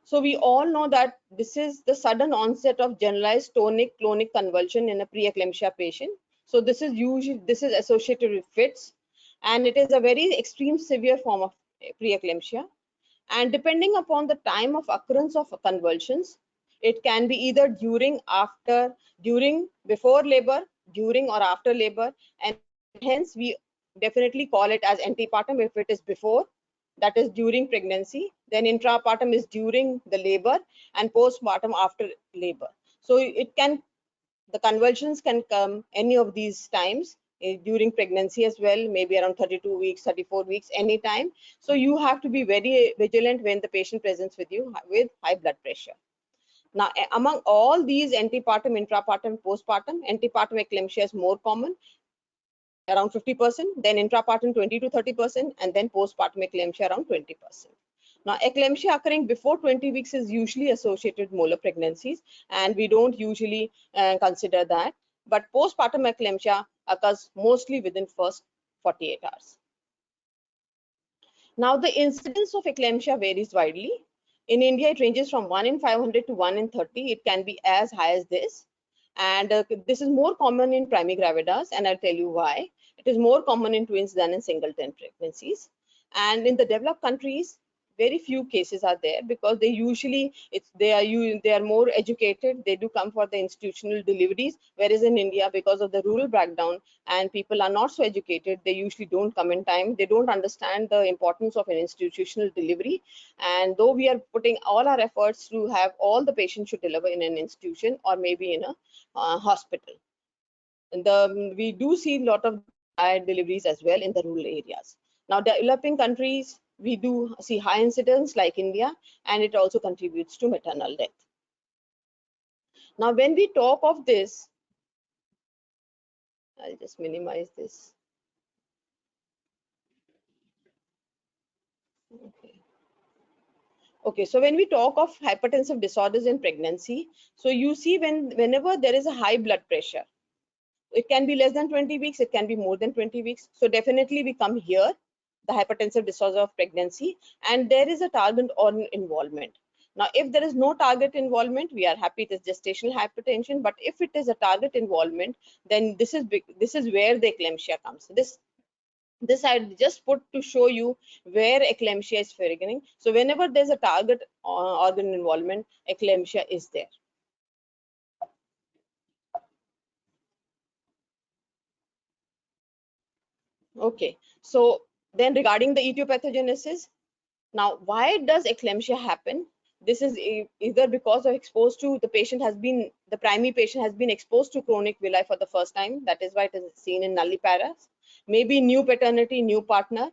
So we all know that this is the sudden onset of generalized tonic-clonic convulsion in a preeclampsia patient. So this is associated with fits, and it is a very extreme severe form of preeclampsia. And depending upon the time of occurrence of convulsions, it can be either during, before labor, during or after labor, and hence we definitely call it as antepartum if it is before, that is during pregnancy, then intrapartum is during the labor, and postpartum after labor. So the convulsions can come any of these times, during pregnancy as well, maybe around 32 weeks, 34 weeks, anytime. So you have to be very vigilant when the patient presents with you with high blood pressure. Now, among all these antepartum, intrapartum, postpartum, antepartum eclampsia is more common, around 50%, then intrapartum 20 to 30%, and then postpartum eclampsia around 20%. Now, eclampsia occurring before 20 weeks is usually associated with molar pregnancies, and we don't usually consider that. But postpartum eclampsia occurs mostly within first 48 hours. Now, the incidence of eclampsia varies widely. In India, it ranges from 1 in 500 to 1 in 30. It can be as high as this. And this is more common in primigravidas, and I'll tell you why. It is more common in twins than in singleton pregnancies. And in the developed countries, very few cases are there because they are more educated. They do come for the institutional deliveries, whereas in India, because of the rural background and people are not so educated, they usually don't come in time. They don't understand the importance of an institutional delivery. And though we are putting all our efforts to have all the patients should deliver in an institution or maybe in a hospital, we do see a lot of deliveries as well in the rural areas. Now, developing countries, we do see high incidence like India, and it also contributes to maternal death. Now, when we talk of this, I'll just minimize this. Okay, so when we talk of hypertensive disorders in pregnancy, so you see whenever there is a high blood pressure, it can be less than 20 weeks, it can be more than 20 weeks. So definitely we come here, the hypertensive disorder of pregnancy, and there is a target organ involvement. Now, if there is no target involvement, we are happy it is gestational hypertension. But if it is a target involvement, then this is where the eclampsia comes. This I just put to show you where eclampsia is beginning. So whenever there's a target organ involvement, eclampsia is there. Okay, so then regarding the etiopathogenesis, now why does eclampsia happen? This is either because of exposed to the primary patient has been exposed to chronic villi for the first time. That is why it is seen in nulliparous. Maybe new paternity, new partner,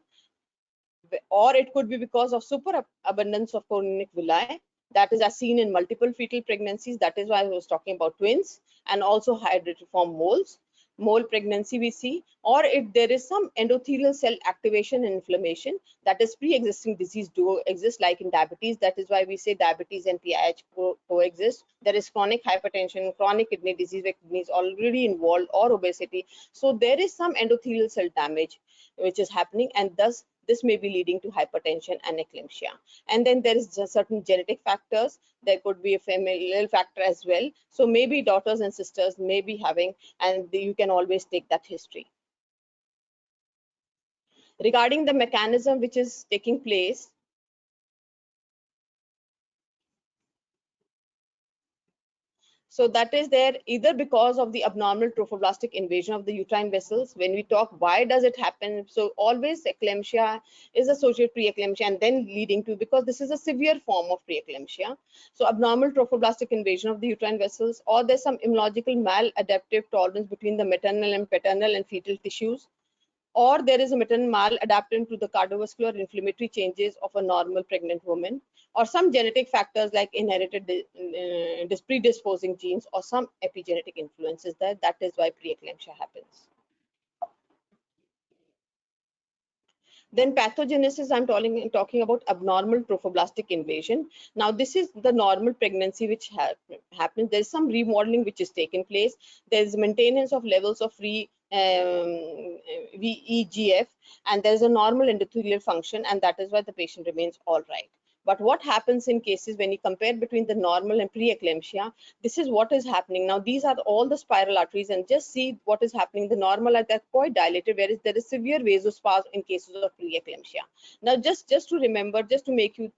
or it could be because of superabundance of chronic villi. That is as seen in multiple fetal pregnancies. That is why I was talking about twins, and also hydatidiform moles. Mole pregnancy we see, or if there is some endothelial cell activation and inflammation, that is pre-existing disease do exist, like in diabetes. That is why we say diabetes and PIH coexist. There is chronic hypertension, chronic kidney disease where kidney is already involved, or obesity. So there is some endothelial cell damage which is happening, and thus this may be leading to hypertension and eclampsia. And then there is certain genetic factors. There could be a familial factor as well. So maybe daughters and sisters may be having, and you can always take that history. Regarding the mechanism which is taking place, so that is there either because of the abnormal trophoblastic invasion of the uterine vessels. When we talk why does it happen, so always eclampsia is associated preeclampsia and then leading to, because this is a severe form of preeclampsia. So abnormal trophoblastic invasion of the uterine vessels, or there's some immunological maladaptive tolerance between the maternal and paternal and fetal tissues, or there is a maternal maladaptation to the cardiovascular inflammatory changes of a normal pregnant woman, or some genetic factors like inherited predisposing genes or some epigenetic influences there. That is why preeclampsia happens. Then pathogenesis, I'm talking about abnormal trophoblastic invasion. Now, this is the normal pregnancy which happens. There's some remodeling which is taking place. There's maintenance of levels of free VEGF, and there's a normal endothelial function, and that is why the patient remains all right. But what happens in cases when you compare between the normal and preeclampsia, this is what is happening. Now, these are all the spiral arteries, and just see what is happening. The normal are quite dilated, whereas there is severe vasospasm in cases of preeclampsia. Now, just to remember, just to make you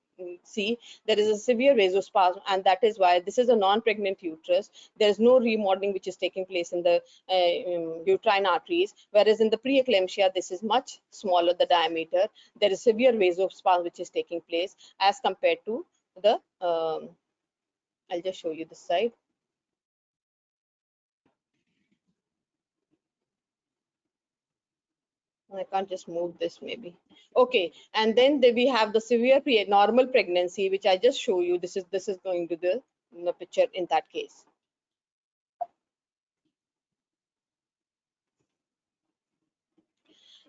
see, there is a severe vasospasm, and that is why this is a non-pregnant uterus. There is no remodeling which is taking place in the uterine arteries, whereas in the preeclampsia, this is much smaller, the diameter. There is severe vasospasm which is taking place as compared to the, I'll just show you this side. I can't just move this maybe. Okay, and then we have the severe normal pregnancy, which I just show you. This is going to the picture in that case.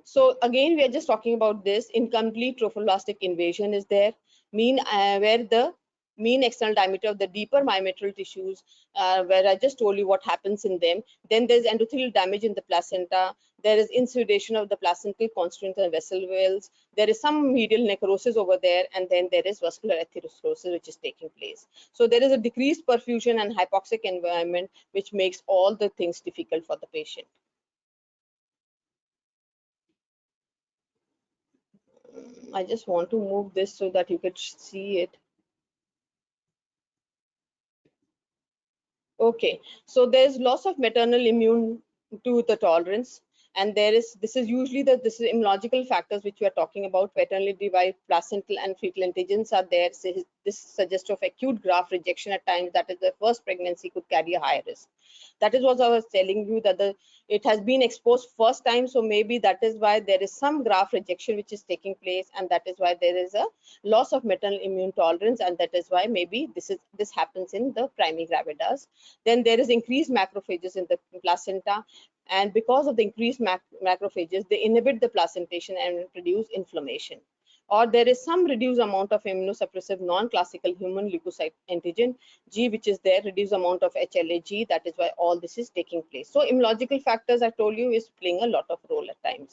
So again, we are just talking about this. Incomplete trophoblastic invasion is there, where the mean external diameter of the deeper myometrial tissues, where I just told you what happens in them. Then there's endothelial damage in the placenta. There is insudation of the placental constituent and vessel walls. There is some medial necrosis over there, and then there is vascular atherosclerosis which is taking place. So there is a decreased perfusion and hypoxic environment, which makes all the things difficult for the patient. I just want to move this so that you could see it. Okay, so there's loss of maternal immune to the tolerance, and this is usually this is immunological factors which we are talking about. Paternally derived placental and fetal antigens are there. So this suggests of acute graft rejection at times, that is the first pregnancy could carry a higher risk. That is what I was telling you, that it has been exposed first time, so maybe that is why there is some graft rejection which is taking place, and that is why there is a loss of maternal immune tolerance, and that is why maybe this happens in the primary gravidas. Then there is increased macrophages in the placenta, and because of the increased macrophages, they inhibit the placentation and produce inflammation. Or there is some reduced amount of immunosuppressive non-classical human leukocyte antigen G, which is there, reduced amount of HLA-G. That is why all this is taking place. So immunological factors, I told you, is playing a lot of role at times.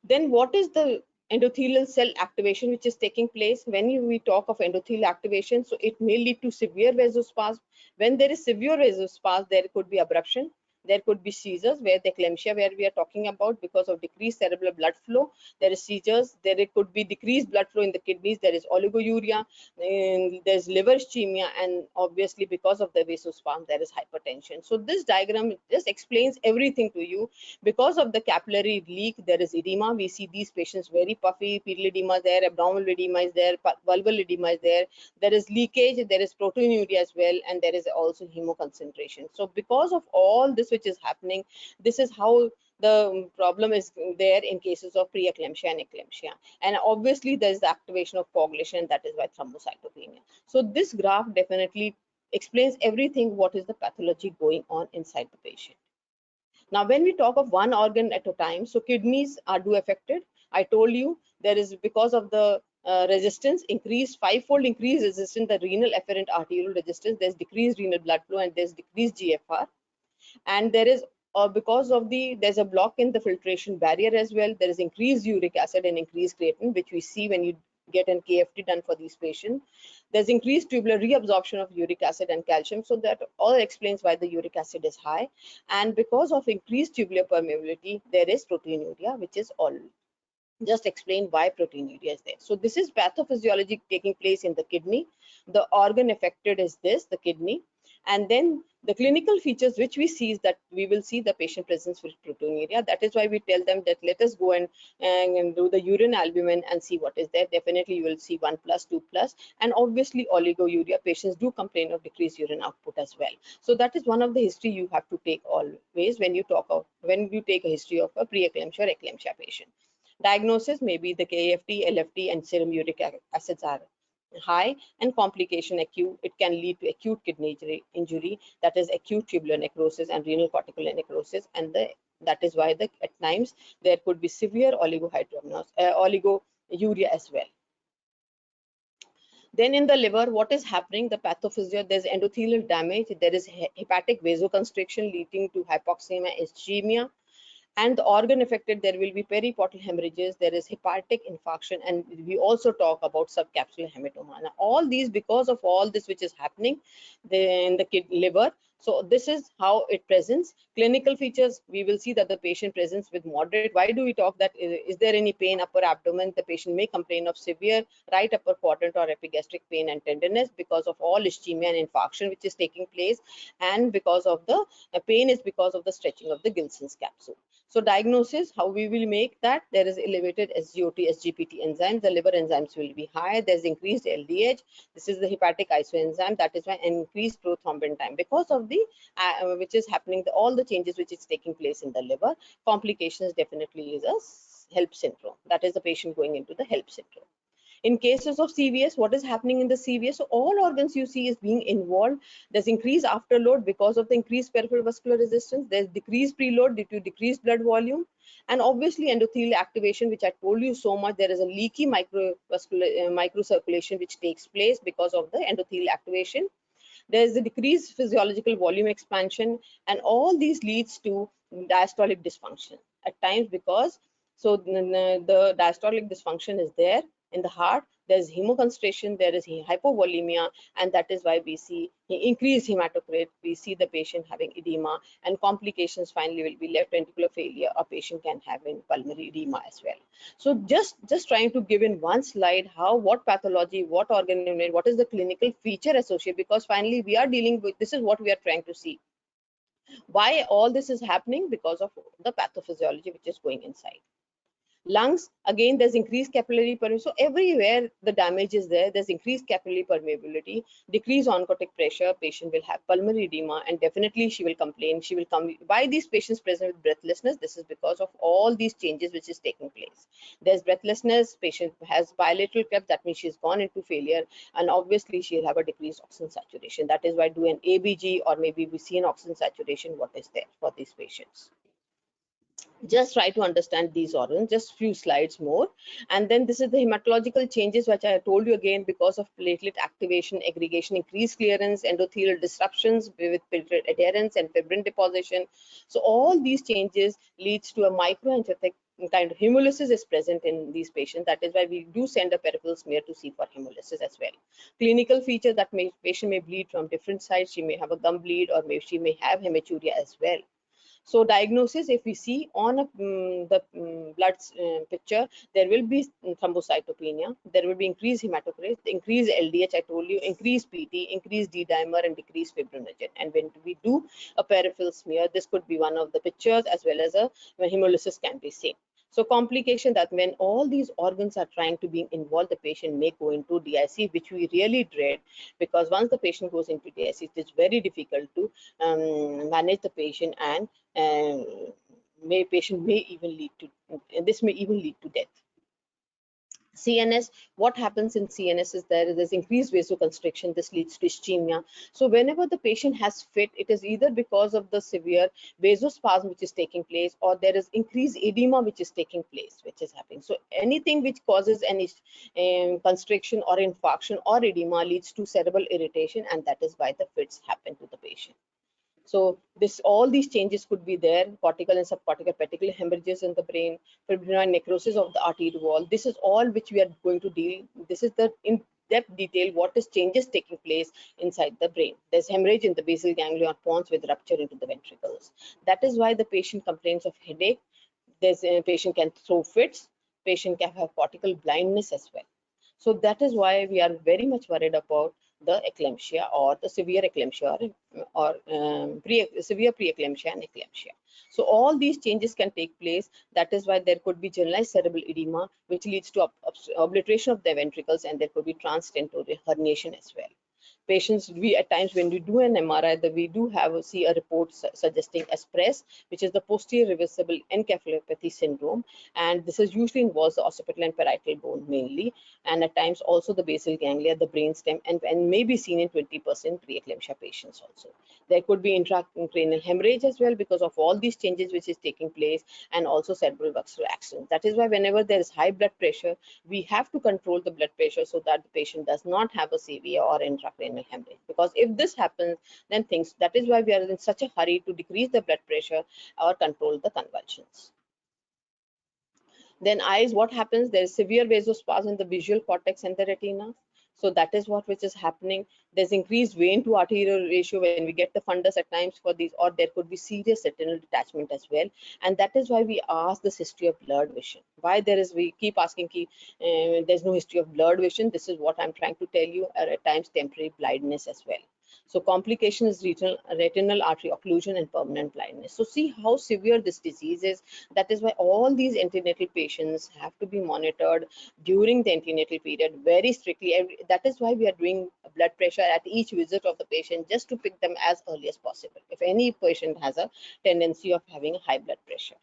Then what is the endothelial cell activation which is taking place? When we talk of endothelial activation, so it may lead to severe vasospasm. When there is severe vasospasm, there could be abruption. There could be seizures, where the eclampsia, where we are talking about, because of decreased cerebral blood flow, there is seizures. There could be decreased blood flow in the kidneys. There is oliguria, and there's liver ischemia, and obviously because of the vasospasm, there is hypertension. So this diagram just explains everything to you. Because of the capillary leak, there is edema. We see these patients very puffy, pedal edema is there, abdominal edema is there, vulval edema is there. There is leakage, there is proteinuria as well, and there is also hemoconcentration. So because of all this which is happening, this is how the problem is there in cases of preeclampsia and eclampsia. And obviously there is the activation of coagulation, and that is why thrombocytopenia. So this graph definitely explains everything what is the pathology going on inside the patient. Now, when we talk of one organ at a time, so kidneys are affected. I told you there is, because of the resistance, fivefold increased resistance, the renal afferent arterial resistance, there's decreased renal blood flow, and there's decreased GFR. And there is, because of there's a block in the filtration barrier as well. There is increased uric acid and increased creatinine, which we see when you get an KFT done for these patients. There's increased tubular reabsorption of uric acid and calcium, so that all explains why the uric acid is high. And because of increased tubular permeability, there is proteinuria, which is all just explain why proteinuria is there. So this is pathophysiology taking place in the kidney. The organ affected is the kidney. And then the clinical features which we see is that we will see the patient presents with proteinuria. That is why we tell them that let us go and do the urine albumin and see what is there. Definitely you will see 1+, 2+, and obviously oliguria. Patients do complain of decreased urine output as well. So that is one of the history you have to take always when you take a history of a preeclampsia or eclampsia patient. Diagnosis may be the KFT, LFT, and serum uric acids are high, and complication acute. It can lead to acute kidney injury, that is acute tubular necrosis and renal cortical necrosis, and that is why at times there could be severe oliguria as well. Then in the liver, what is happening? The pathophysiology, there's endothelial damage, there is hepatic vasoconstriction leading to hypoxemia, ischemia, And the organ affected, there will be periportal hemorrhages, there is hepatic infarction, and we also talk about subcapsular hematoma. Now, all these, because of all this which is happening in the liver. So this is how it presents. Clinical features, we will see that the patient presents with moderate. Why do we talk that? Is there any pain upper abdomen? The patient may complain of severe right upper quadrant or epigastric pain and tenderness because of all ischemia and infarction which is taking place, and because of the pain is because of the stretching of the Gilson's capsule. So diagnosis, how we will make that? There is elevated SGOT, SGPT enzymes. The liver enzymes will be high. There's increased LDH. This is the hepatic isoenzyme. That is why increased prothrombin time because of the which is happening. All the changes which is taking place in the liver. Complications definitely is a HELLP syndrome. That is the patient going into the HELLP syndrome. In cases of CVS, what is happening in the CVS? So all organs you see is being involved. There's increased afterload because of the increased peripheral vascular resistance. There's decreased preload due to decreased blood volume. And obviously endothelial activation, which I told you so much, there is a leaky microcirculation which takes place because of the endothelial activation. There is a decreased physiological volume expansion, and all these leads to diastolic dysfunction at times, because so the diastolic dysfunction is there in the heart. There's hemoconstriction, there is hypovolemia, and that is why we see increased hematocrit. We see the patient having edema, and complications finally will be left ventricular failure. A patient can have in pulmonary edema as well. So just trying to give in one slide how, what pathology, what organ unit, what is the clinical feature associated, because finally we are dealing with, this is what we are trying to see. Why all this is happening? Because of the pathophysiology which is going inside. Lungs, again, there's increased capillary permeability. So everywhere the damage is there, there's increased capillary permeability, decreased oncotic pressure. Patient will have pulmonary edema, and definitely she will complain. She will come. Why these patients present with breathlessness? This is because of all these changes which is taking place. There's breathlessness. Patient has bilateral cleft. That means she's gone into failure, and obviously she'll have a decreased oxygen saturation. That is why do an ABG, or maybe we see an oxygen saturation. What is there for these patients? Just try to understand these organs, just few slides more. And then this is the hematological changes which I told you again, because of platelet activation, aggregation, increased clearance, endothelial disruptions with platelet adherence and fibrin deposition. So all these changes leads to a microangiopathic kind of hemolysis is present in these patients. That is why we do send a peripheral smear to see for hemolysis as well. Clinical features, that patient may bleed from different sides. She may have a gum bleed, or maybe she may have hematuria as well. So diagnosis, if we see on the blood picture, there will be thrombocytopenia, there will be increased hematocrit, increased LDH, I told you, increased PT, increased D-dimer, and decreased fibrinogen. And when we do a peripheral smear, this could be one of the pictures, as well as when hemolysis can be seen. So complication, that when all these organs are trying to be involved, the patient may go into DIC, which we really dread, because once the patient goes into DIC, it is very difficult to manage the patient, and patient may even lead to, this may even lead to death. CNS, what happens in CNS is there's increased vasoconstriction. This leads to ischemia. So whenever the patient has fit, it is either because of the severe vasospasm which is taking place, or there is increased edema which is taking place, which is happening. So anything which causes any constriction or infarction or edema leads to cerebral irritation, and that is why the fits happen to the patient. So all these changes could be there: cortical and subcortical petechial hemorrhages in the brain, fibrinoid necrosis of the arterial wall. This is all which we are going to deal. This is the in-depth detail what is changes taking place inside the brain. There's hemorrhage in the basal ganglia pons with rupture into the ventricles. That is why the patient complains of headache. There's a patient can throw fits. Patient can have cortical blindness as well. So that is why we are very much worried about the eclampsia, or the severe eclampsia, or severe preeclampsia and eclampsia. So all these changes can take place. That is why there could be generalized cerebral edema, which leads to obliteration of the ventricles, and there could be transtentorial herniation as well. Patients, we at times when we do an MRI, we do see a report suggesting ASPRESS, which is the posterior reversible encephalopathy syndrome, and this is usually involves the occipital and parietal bone mainly, and at times also the basal ganglia, the brainstem, and may be seen in 20% preeclampsia patients also. There could be intracranial hemorrhage as well because of all these changes which is taking place, and also cerebral vascular accident. That is why whenever there is high blood pressure, we have to control the blood pressure so that the patient does not have a severe or intracranial abdominal hemorrhage. Because if this happens, then that is why we are in such a hurry to decrease the blood pressure or control the convulsions. Then eyes, what happens? There is severe vasospasm in the visual cortex and the retina. So that is what which is happening. There's increased vein to arterial ratio when we get the fundus at times for these, or there could be serious retinal detachment as well. And that is why we ask this history of blurred vision. Why we keep asking, there's no history of blurred vision. This is what I'm trying to tell you, at times temporary blindness as well. So complication is retinal artery occlusion and permanent blindness. So see how severe this disease is. That is why all these antenatal patients have to be monitored during the antenatal period very strictly. That is why we are doing blood pressure at each visit of the patient, just to pick them as early as possible if any patient has a tendency of having high blood pressure.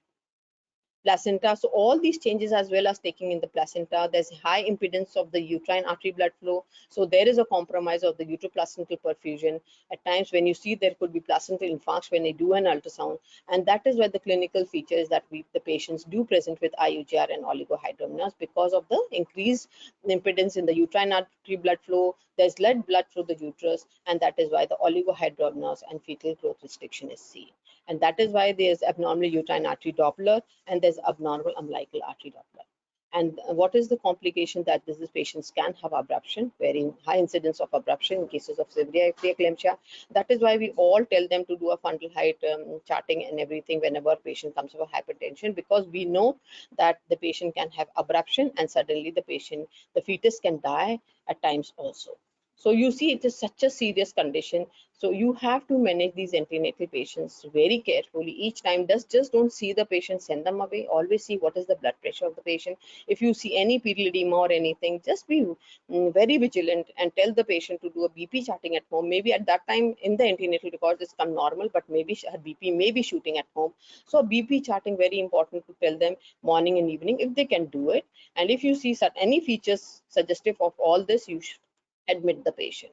Placenta, so all these changes as well as taking in the placenta, there's high impedance of the uterine artery blood flow, so there is a compromise of the uteroplacental perfusion. At times when you see there could be placental infarction when they do an ultrasound, and that is where the clinical features that the patients do present with IUGR and oligohydramnios because of the increased impedance in the uterine artery blood flow. There's less blood through the uterus, and that is why the oligohydramnios and fetal growth restriction is seen. And that is why there's abnormal uterine artery Doppler and there's abnormal umbilical artery Doppler. And what is the complication? That these patients can have abruption, very high incidence of abruption in cases of severe preeclampsia. That is why we all tell them to do a fundal height charting and everything whenever a patient comes with hypertension, because we know that the patient can have abruption and suddenly the fetus can die at times also. So you see, it is such a serious condition. So you have to manage these antenatal patients very carefully each time. Just don't see the patient, send them away. Always see what is the blood pressure of the patient. If you see any periodema or anything, just be very vigilant and tell the patient to do a BP charting at home. Maybe at that time in the antenatal records it's come normal, but maybe her BP may be shooting at home. So BP charting, very important to tell them morning and evening if they can do it. And if you see any features suggestive of all this, you should admit the patient.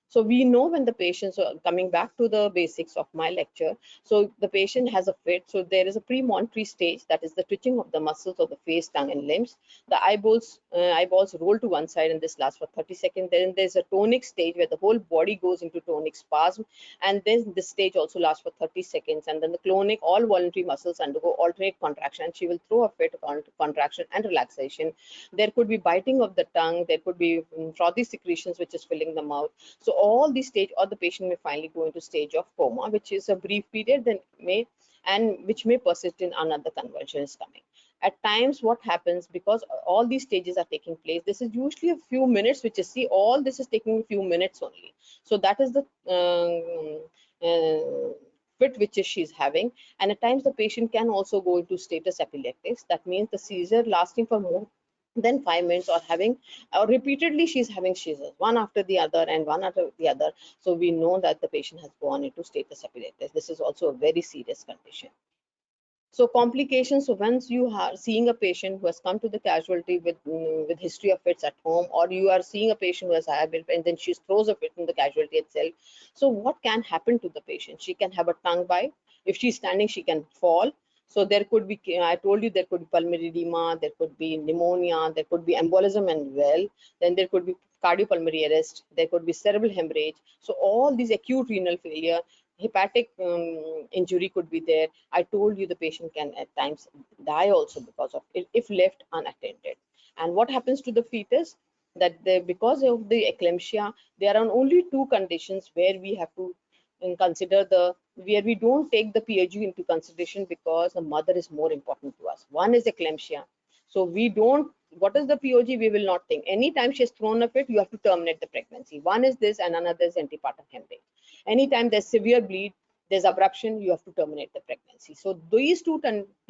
So we know when the patients are coming back to the basics of my lecture. So the patient has a fit. So there is a premonitory stage, that is the twitching of the muscles of the face, tongue, and limbs. The eyeballs roll to one side, and this lasts for 30 seconds. Then there's a tonic stage where the whole body goes into tonic spasm, and then this stage also lasts for 30 seconds. And then the clonic, all voluntary muscles undergo alternate contraction, and she will throw a fit contraction and relaxation. There could be biting of the tongue. There could be frothy secretions which is filling the mouth. So all these stage, or the patient may finally go into stage of coma, which is a brief period, then which may persist in another convulsion is coming. At times what happens, because all these stages are taking place, this is usually a few minutes, which is, see, all this is taking a few minutes only. So that is the fit which she's having. And at times the patient can also go into status epilepticus. That means the seizure lasting for more than 5 minutes, or having repeatedly she's having seizures one after the other and one after the other. So we know that the patient has gone into status epilepticus. This is also a very serious condition. So complications, so once you are seeing a patient who has come to the casualty with history of fits at home, or you are seeing a patient who has IBILP and then she throws a fit in the casualty itself. So what can happen to the patient? She can have a tongue bite. If she's standing, she can fall. So there could be, I told you, there could be pulmonary edema, there could be pneumonia, there could be embolism and well, then there could be cardiopulmonary arrest, there could be cerebral hemorrhage. So all these acute renal failure, hepatic injury could be there. I told you the patient can at times die also because of it if left unattended. And what happens to the fetus? That because of the eclampsia, there are only two conditions where we have to consider where we don't take the PAG into consideration, because the mother is more important to us. One is eclampsia. So we don't, what is the POG? We will not think. Anytime she has thrown a fit, you have to terminate the pregnancy. One is this, and another is antepartum hemorrhage. Anytime there's severe bleed, there's abruption, you have to terminate the pregnancy. So these two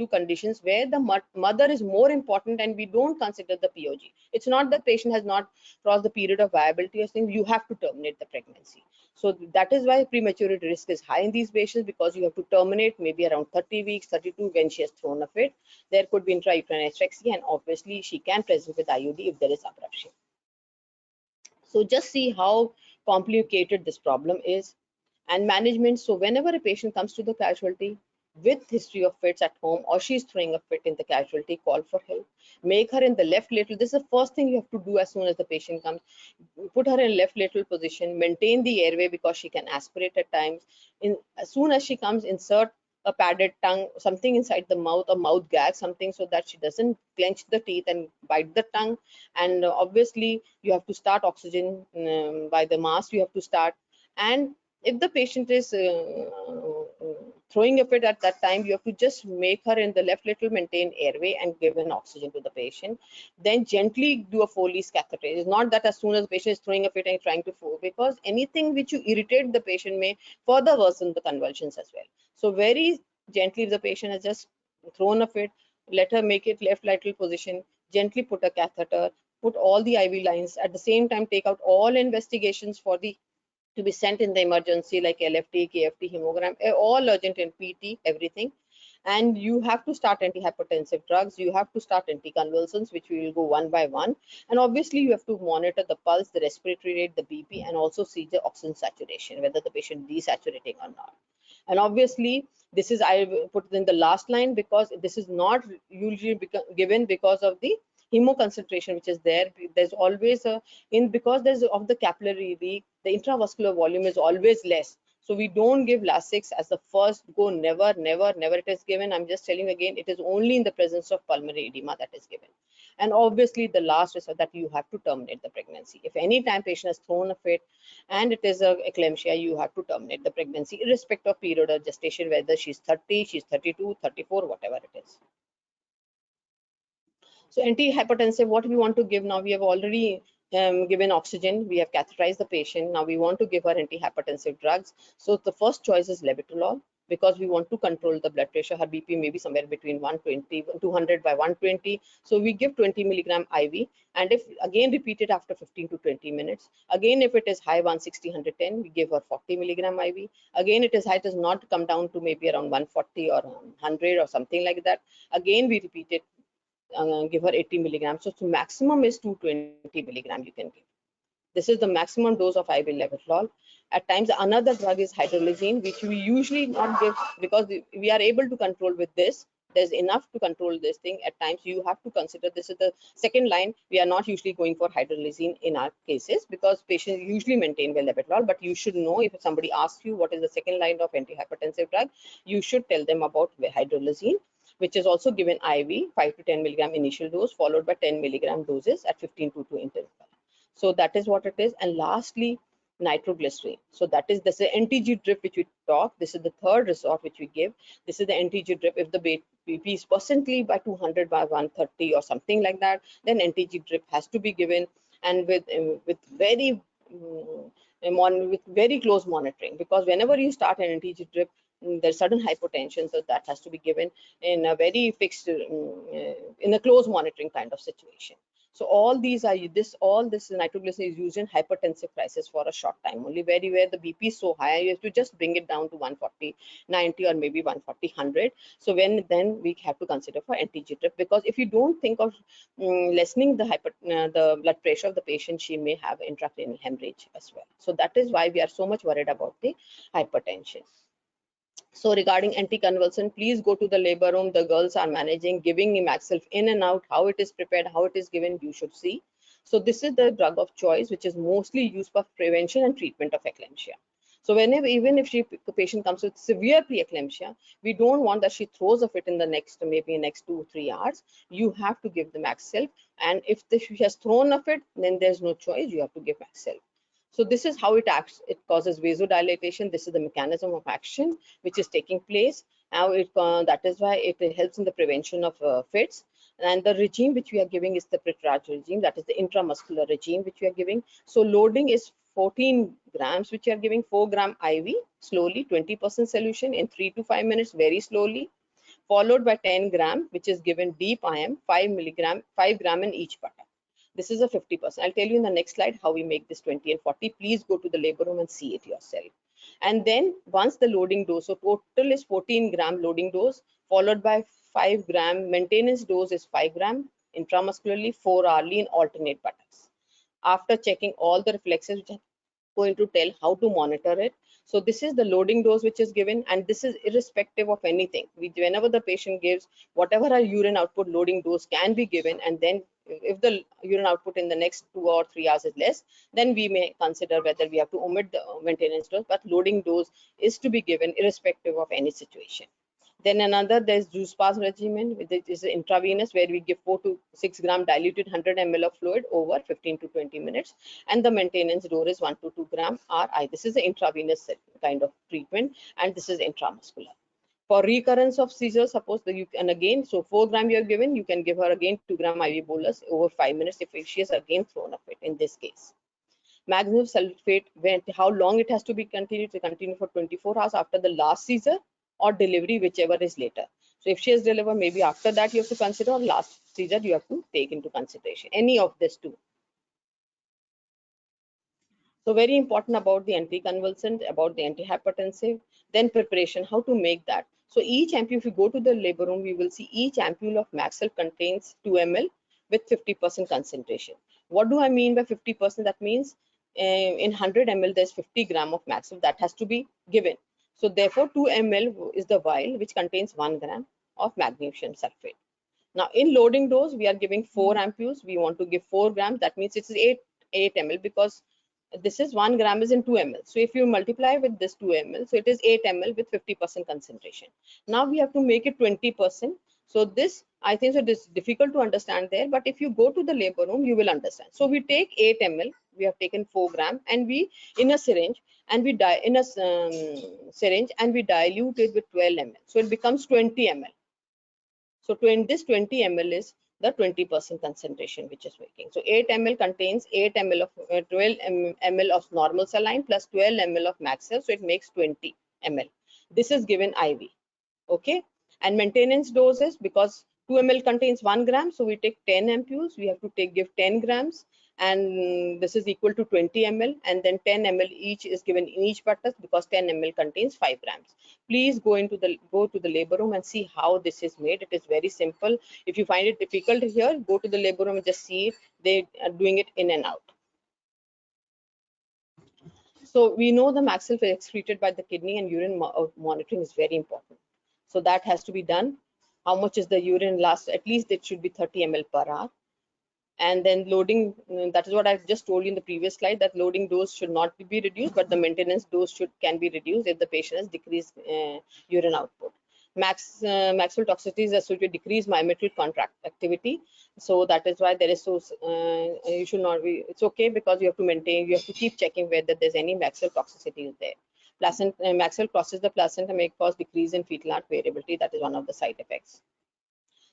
conditions where the mother is more important, and we don't consider the POG. It's not that patient has not crossed the period of viability or something, you have to terminate the pregnancy. So that is why prematurity risk is high in these patients, because you have to terminate maybe around 30 weeks, 32 when she has thrown a fit. There could be intrauterine asphyxia, and obviously she can present with IUD if there is abruption. So just see how complicated this problem is. And management, so whenever a patient comes to the casualty, with history of fits at home, or she's throwing a fit in the casualty, call for help. Make her in the left lateral. This is the first thing you have to do as soon as the patient comes. Put her in left lateral position, maintain the airway because she can aspirate at times. As soon as she comes, insert a padded tongue, something inside the mouth, a mouth gag, something, so that she doesn't clench the teeth and bite the tongue. And obviously you have to start oxygen by the mask, you have to start. And if the patient is throwing a fit at that time, you have to just make her in the left lateral, maintain airway and give an oxygen to the patient. Then gently do a Foley's catheter. It's not that as soon as the patient is throwing a fit and trying to fall, because anything which you irritate the patient may further worsen the convulsions as well. So very gently, if the patient has just thrown a fit, let her make it left lateral position, gently put a catheter, put all the IV lines. At the same time, take out all investigations for the to be sent in the emergency, like LFT, KFT, hemogram, all urgent in PT, everything. And you have to start antihypertensive drugs. You have to start anticonvulsants, which we will go one by one. And obviously, you have to monitor the pulse, the respiratory rate, the BP, and also see the oxygen saturation, whether the patient desaturating or not. And obviously, this is, I put in the last line because this is not usually given because of the hemo concentration which is there. There's always a because there's of the capillary leak, the intravascular volume is always less. So we don't give Lasix as the first go. Never, never, never it is given. I'm just telling you again, it is only in the presence of pulmonary edema that is given. And obviously the last is that you have to terminate the pregnancy. If any time patient has thrown a fit and it is a eclampsia, you have to terminate the pregnancy irrespective of period of gestation, whether she's 30, she's 32, 34, whatever it is. So antihypertensive, what we want to give now, we have already given oxygen, we have catheterized the patient. Now we want to give her antihypertensive drugs. So the first choice is levetolol, because we want to control the blood pressure. Her BP may be somewhere between 120, 200 by 120. So we give 20 milligram IV. And if again repeated after 15 to 20 minutes, again, if it is high 160, 110, we give her 40 milligram IV. Again, it is high, it does not come down to maybe around 140 or 100 or something like that. Again, we repeat it, give her 80 milligrams. So maximum is 220 milligram you can give. This is the maximum dose of IV levetolol. At times, another drug is hydralazine, which we usually not give because we are able to control with this. There's enough to control this thing. At times, you have to consider this is the second line. We are not usually going for hydralazine in our cases because patients usually maintain well levetolol. But you should know, if somebody asks you what is the second line of antihypertensive drug, you should tell them about hydralazine, which is also given IV, 5 to 10 milligram initial dose, followed by 10 milligram doses at 15-2 interval. So that is what it is. And lastly, nitroglycerin. So that is this NTG drip which we talk. This is the third resort which we give. This is the NTG drip. If the BP is percently by 200 by 130 or something like that, then NTG drip has to be given, and with very with very close monitoring, because whenever you start an NTG drip, there's sudden hypotension, so that has to be given in a very fixed, in a close monitoring kind of situation. So all these are all this nitroglycerin is used in hypertensive crisis for a short time only, where the BP is so high, you have to just bring it down to 140, 90, or maybe 140, 100. So then we have to consider for NTG drip, because if you don't think of lessening the blood pressure of the patient, she may have intracranial hemorrhage as well. So that is why we are so much worried about the hypertension. So regarding anticonvulsant, please go to the labor room. The girls are managing, giving Imaxilf in and out, how it is prepared, how it is given, you should see. So this is the drug of choice, which is mostly used for prevention and treatment of eclampsia. So whenever, even if the patient comes with severe preeclampsia, we don't want that she throws a fit in the next, maybe next 2-3 hours. You have to give the Maxilf. And if she has thrown a fit, then there's no choice, you have to give Maxilf. So this is how it acts. It causes vasodilatation. This is the mechanism of action which is taking place. Now that is why it helps in the prevention of fits. And the regime which we are giving is the Prithviraj regime, that is the intramuscular regime which we are giving. So loading is 14 grams, which we are giving 4 gram IV, slowly, 20% solution in 3 to 5 minutes, very slowly, followed by 10 gram, which is given deep IM, 5 gram in each buttock. This is a 50%. I'll tell you in the next slide how we make this 20 and 40. Please go to the labor room and see it yourself. And then once the loading dose, so total is 14 gram loading dose, followed by 5 gram maintenance dose is 5 gram intramuscularly, 4 hourly in alternate buttocks. After checking all the reflexes, which going to tell how to monitor it. So this is the loading dose which is given, and this is irrespective of anything. Whenever the patient gives whatever our urine output, loading dose can be given, and then if the urine output in the next 2 or 3 hours is less, then we may consider whether we have to omit the maintenance dose, but loading dose is to be given irrespective of any situation. Then another, there's juice pass regimen, which is intravenous, where we give 4 to 6 gram diluted 100 ml of fluid over 15 to 20 minutes. And the maintenance dose is 1 to 2 gram RI. This is the intravenous kind of treatment, and this is intramuscular. For recurrence of seizure, suppose that you can again, so 4 gram you are given, you can give her again 2 gram IV bolus over 5 minutes if she has again thrown a fit in this case. Magnesium sulfate, how long it has to be continued? To continue for 24 hours after the last seizure or delivery, whichever is later. So if she has delivered, maybe after that you have to consider, or last seizure you have to take into consideration, any of this two. So very important about the anticonvulsant, about the antihypertensive, then preparation, how to make that. So each ampule, if you go to the labor room, you will see each ampule of Maxelf contains 2 ml with 50% concentration. What do I mean by 50%? That means in 100 ml, there's 50 gram of Maxelf that has to be given. So therefore, 2 ml is the vial which contains 1 gram of magnesium sulfate. Now in loading dose, we are giving 4 ampules. We want to give 4 grams. That means it's 8 ml, because this is 1 gram is in 2 ml. So if you multiply with this 2 ml, so it is 8 ml with 50% concentration. Now we have to make it 20%. So this, I think, so it is difficult to understand there, but if you go to the labor room, you will understand. So we take 8 ml, we have taken 4 gram, and we in a syringe, and we syringe, and we dilute it with 12 ml. So it becomes 20 ml. So this 20 ml is the 20% concentration which is making. So 8 ml contains 8 ml of 12 ml of normal saline plus 12 ml of Maxelf, so it makes 20 ml. This is given IV. Okay, and maintenance doses, because 2 ml contains 1 gram, so we take 10 ampules. We have to give 10 grams, and this is equal to 20 ml, and then 10 ml each is given in each button, because 10 ml contains 5 grams. Please go to the labor room and see how this is made. It is very simple. If you find it difficult here, go to the labor room and just see it. They are doing it in and out. So we know the Maxelf is excreted by the kidney, and urine monitoring is very important. So that has to be done. How much is the urine last? At least it should be 30 ml per hour. And then loading, that is what I've just told you in the previous slide, that loading dose should not be reduced, but the maintenance dose can be reduced if the patient has decreased urine output. Maxwell toxicity is associated with decreased myometric contractility. So that is why there is you should not be, it's okay, because you have to maintain, you have to keep checking whether there's any Maxwell toxicity is there. Maxwell crosses the placenta, may cause decrease in fetal heart variability. That is one of the side effects.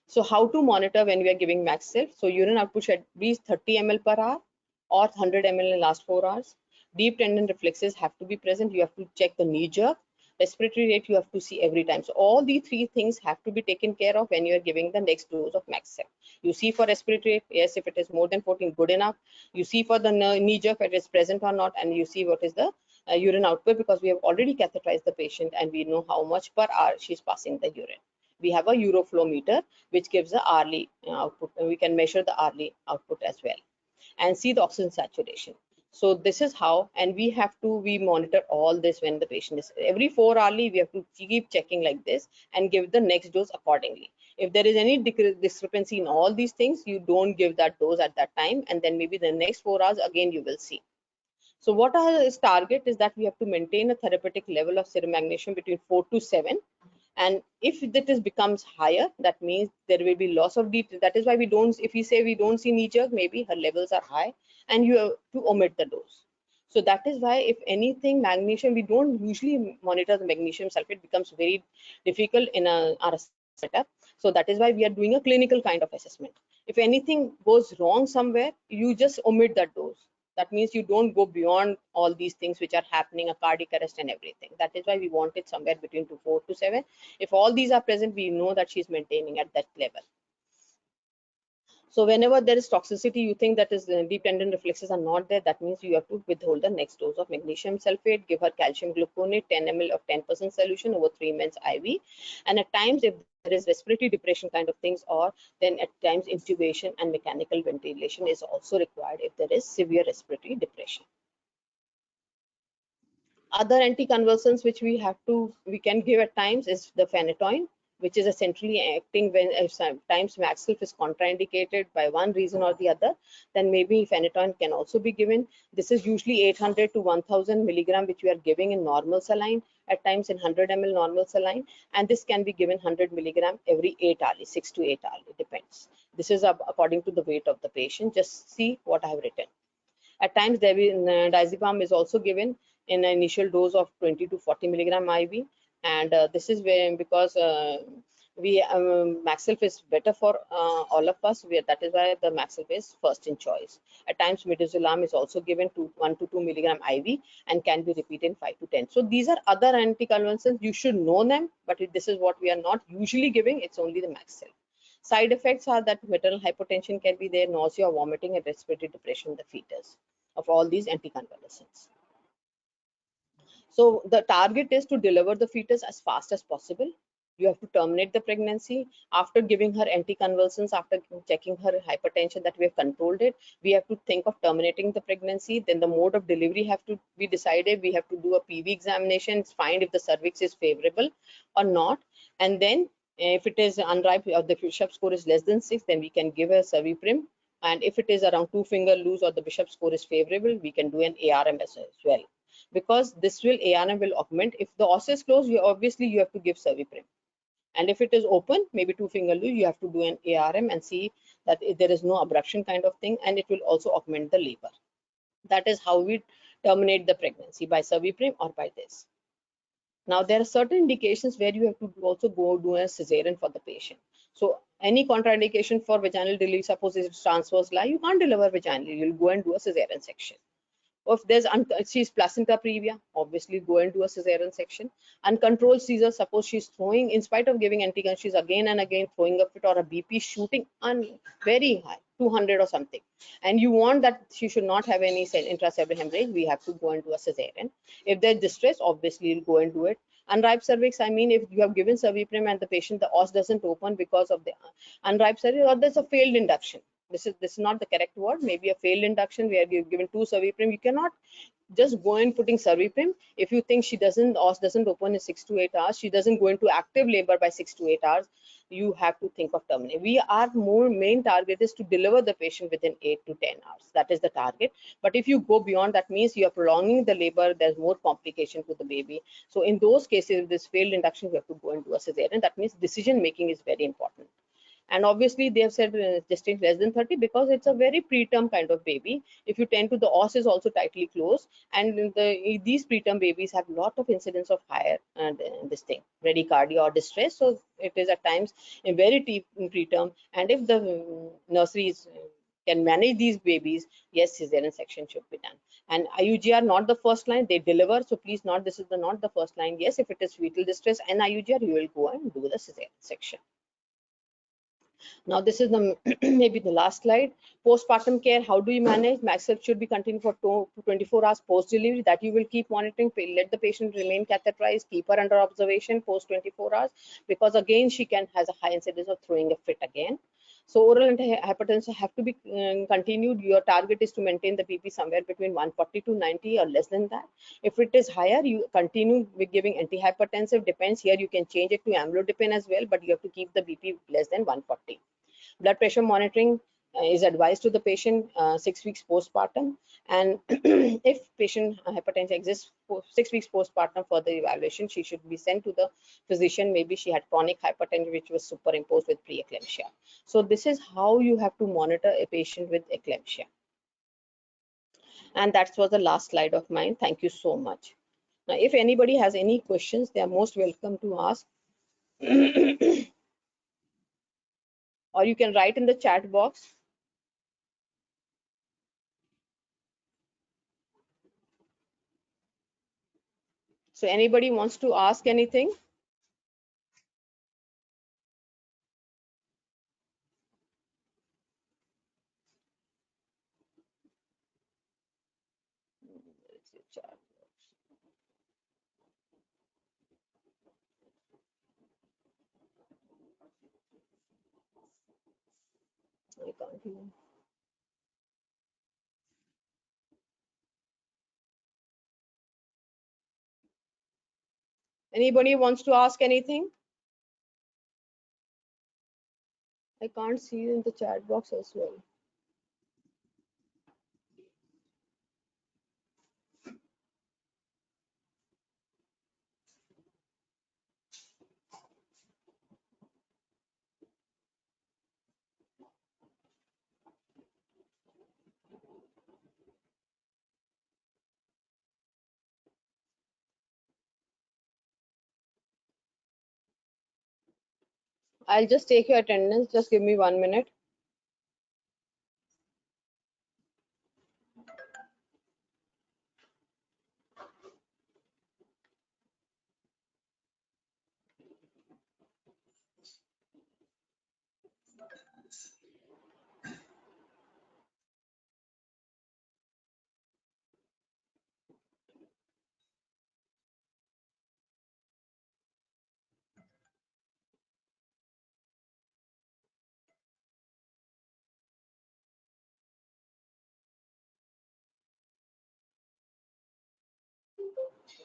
So how to monitor when we are giving Maxelf? So urine output should be 30 ml per hour or 100 ml in the last 4 hours. Deep tendon reflexes have to be present. You have to check the knee jerk. Respiratory rate you have to see every time. So all these 3 things have to be taken care of when you are giving the next dose of Maxelf. You see for respiratory rate, yes, if it is more than 14, good enough. You see for the knee jerk, if it is present or not, and you see what is the urine output, because we have already catheterized the patient and we know how much per hour she is passing the urine. We have a Euroflow meter which gives the hourly output, and we can measure the hourly output as well and see the oxygen saturation. So this is how, and we monitor all this when the patient is every 4 hourly. We have to keep checking like this and give the next dose accordingly. If there is any discrepancy in all these things, you don't give that dose at that time, and then maybe the next 4 hours again you will see. So what our target is that we have to maintain a therapeutic level of serum magnesium between 4 to 7. And if it becomes higher, that means there will be loss of deep. That is why we don't, if we say we don't see knee jerk, maybe her levels are high and you have to omit the dose. So that is why, if anything, magnesium, we don't usually monitor the magnesium sulfate, becomes very difficult in our setup. So that is why we are doing a clinical kind of assessment. If anything goes wrong somewhere, you just omit that dose. That means you don't go beyond all these things which are happening, a cardiac arrest and everything. That is why we want it somewhere between 4 to 7. If all these are present, we know that she's maintaining at that level. So whenever there is toxicity, you think that is deep tendon reflexes are not there, that means you have to withhold the next dose of magnesium sulfate, give her calcium gluconate, 10 ml of 10% solution over 3 months IV. And at times, if there is respiratory depression kind of things, or then at times intubation and mechanical ventilation is also required if there is severe respiratory depression. Other anticonvulsants which we can give at times is the phenytoin, which is a centrally acting when sometimes Maxilf is contraindicated by one reason or the other, then maybe phenytoin can also be given. This is usually 800 to 1000 milligram, which we are giving in normal saline, at times in 100 ml normal saline, and this can be given 100 milligram every 8 hours, 6 to 8 hours, it depends. This is according to the weight of the patient. Just see what I have written. At times, diazepam is also given in an initial dose of 20 to 40 milligram IV, and this is where, because Maxilf is better for all of us. That is why the Maxilf is first in choice. At times, midazolam is also given to 1 to 2 milligram IV and can be repeated in 5 to 10. So these are other anticonvulsants. You should know them, but this is what we are not usually giving. It's only the Maxilf. Side effects are that maternal hypotension can be there, nausea, vomiting, and respiratory depression in the fetus of all these anticonvulsants. So the target is to deliver the fetus as fast as possible. You have to terminate the pregnancy after giving her anticonvulsants, after checking her hypertension that we have controlled it. We have to think of terminating the pregnancy. Then the mode of delivery have to be decided. We have to do a PV examination, find if the cervix is favorable or not, and then if it is unripe or the Bishop score is less than 6, then we can give a Serviprim. And if it is around 2-finger loose or the Bishop score is favorable, we can do an ARM as well, because this will ARM will augment. If the os is closed, obviously you have to give Serviprim, and if it is open, maybe 2-finger loose, you have to do an ARM and see that there is no abruption kind of thing, and it will also augment the labor. That is how we terminate the pregnancy, by Serviprim or by this. Now, there are certain indications where you have to also go do a cesarean for the patient. So any contraindication for vaginal delivery, suppose it's transverse lie, you can't deliver vaginally, you'll go and do a cesarean section. Or if there's she's placenta previa, obviously go and do a cesarean section. Uncontrolled seizure, suppose she's throwing, in spite of giving anticonvulsants, she's again and again throwing a fit, or a BP shooting very high, 200 or something, and you want that she should not have any intracerebral hemorrhage, we have to go and do a cesarean. If there's distress, obviously you'll go and do it. Unripe cervix, I mean, if you have given Serviprim and the patient, the os doesn't open because of the unripe cervix, or there's a failed induction. This is not the correct word, maybe a failed induction where you've given 2 Serviprim. You cannot just go in putting Serviprim if you think she doesn't, os doesn't open in 6 to 8 hours, she doesn't go into active labor by 6 to 8 hours, you have to think of terminating. Our main target is to deliver the patient within 8 to 10 hours. That is the target. But if you go beyond that, means you are prolonging the labor, there's more complication to the baby. So in those cases, this failed induction, you have to go and do a cesarean. That means decision making is very important. And obviously they have said gestation less than 30 because it's a very preterm kind of baby. If you tend to, the os is also tightly closed, and these preterm babies have a lot of incidence of higher this thing, bradycardia or distress. So it is at times a very deep preterm, and if the nurseries can manage these babies, yes, cesarean section should be done. And IUGR not the first line, they deliver, so please not, this is not the first line. Yes, if it is fetal distress and IUGR, you will go and do the cesarean section. Now this is the maybe the last slide. Postpartum care, how do you manage? Maxilf should be continued for 24 hours post delivery, that you will keep monitoring. Let the patient remain catheterized, keep her under observation post 24 hours, because again she has a high incidence of throwing a fit again. So oral antihypertension have to be continued. Your target is to maintain the BP somewhere between 140 to 90 or less than that. If it is higher, you continue with giving antihypertensive. Depends, here you can change it to amlodipine as well, but you have to keep the BP less than 140. Blood pressure monitoring is advised to the patient 6 weeks postpartum, and if patient hypertension exists 6 weeks postpartum, for the evaluation she should be sent to the physician. Maybe she had chronic hypertension which was superimposed with preeclampsia. So this is how you have to monitor a patient with eclampsia. And that was the last slide of mine. Thank you so much. Now if anybody has any questions, they are most welcome to ask. Or you can write in the chat box. So anybody wants to ask anything? I can't even. Anybody wants to ask anything? I can't see in the chat box as well. I'll just take your attendance. Just give me 1 minute.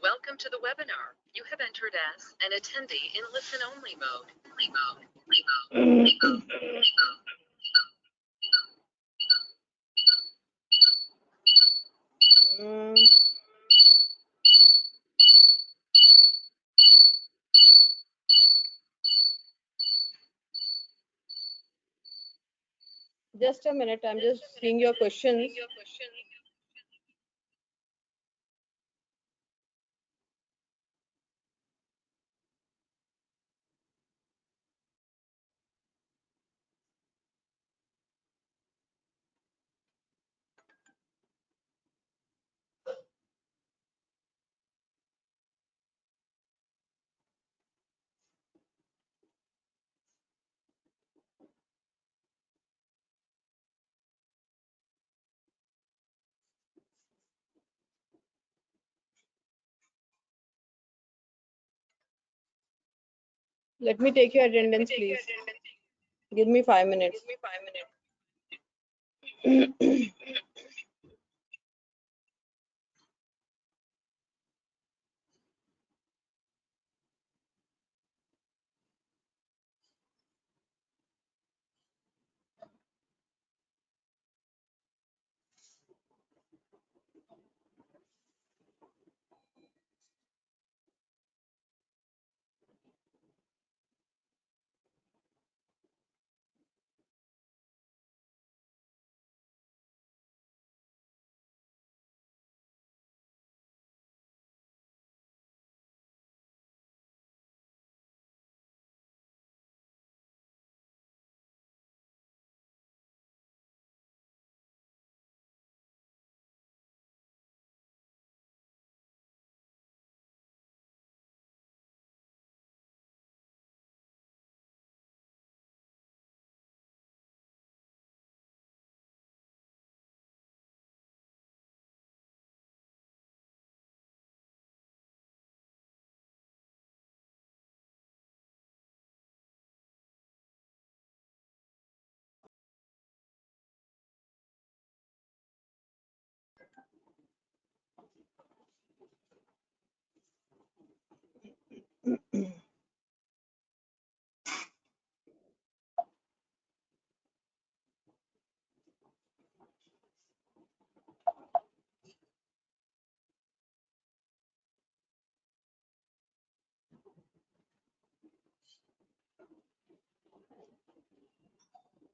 Welcome to the webinar. You have entered as an attendee in listen-only mode. Just a minute. I'm just seeing your questions. Let me take your attendance, please. Give me 5 minutes.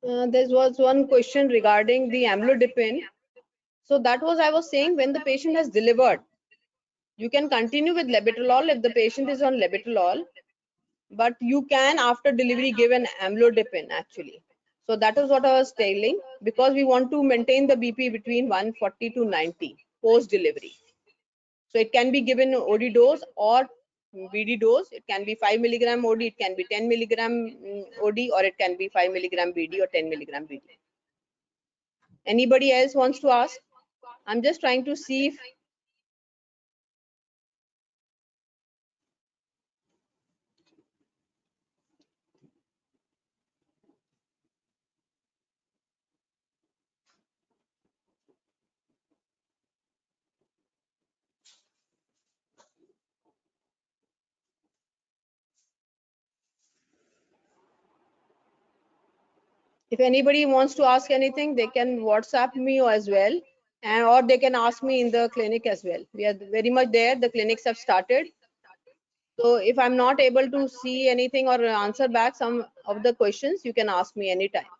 There was one question regarding the amlodipine. So that was, I was saying, when the patient has delivered, you can continue with labetalol if the patient is on labetalol, but you can after delivery give an amlodipine actually. So that is what I was telling, because we want to maintain the BP between 140 to 90 post delivery. So it can be given OD dose or BD dose. It can be 5 milligram OD, it can be 10 milligram OD, or it can be 5 milligram BD or 10 milligram BD. Anybody else wants to ask? I'm just trying to see if If anybody wants to ask anything, they can WhatsApp me as well, and or they can ask me in the clinic as well. We are very much there. The clinics have started. So if I'm not able to see anything or answer back some of the questions, you can ask me anytime.